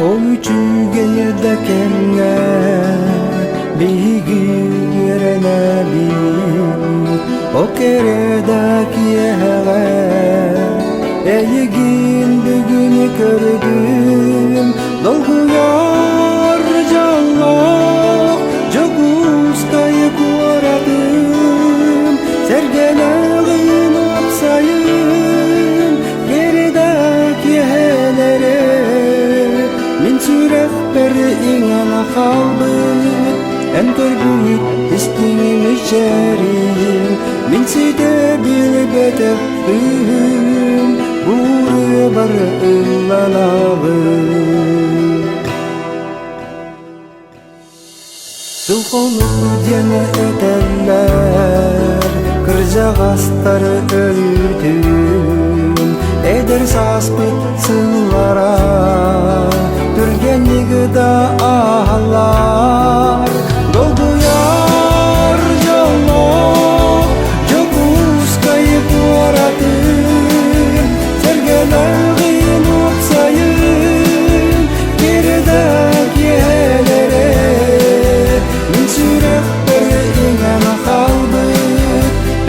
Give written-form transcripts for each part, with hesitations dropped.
Oyucuga yedakenge bigi yerenabi okereda kiyehe eyigin bugün gördüm dolguyor canlak joguskayı kuaradım sergeleğin opsayın gerideki helere min sürek beri ingana kaldı en körbüyük istiğim içerim min side bilbedefim buraya barılanavım Sulhonu diyene ederler kırca gastarı öldüm eder saspit sığlara Türgenliği da ağlar dolduyor yoluk Joguz kayıp uğradım sergeleğin uksayın gerideki helere min sürek beri ingana kaldı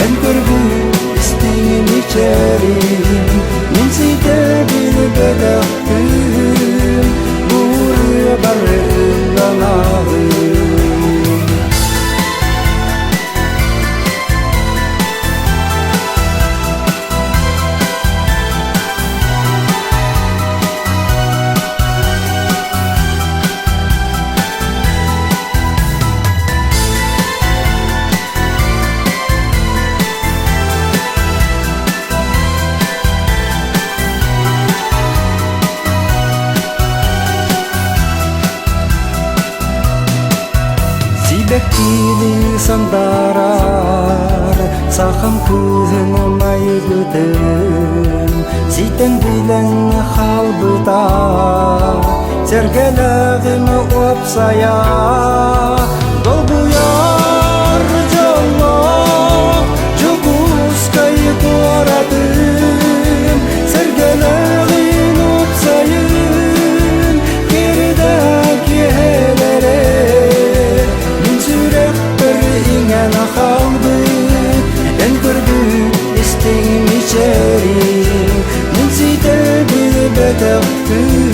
en körbüyük istiğim içerim min side bilbedefim buraya barılanavım Bekili sandarar sakam kızını maygıdım Siten bilen halbıda sergeleğimi opsaya dolguyor canlak joguz kayıp uğradım sergeleğin opsayın gerideki helere ingana kaldı en körbüyük istiğim içerim min side bilbedefim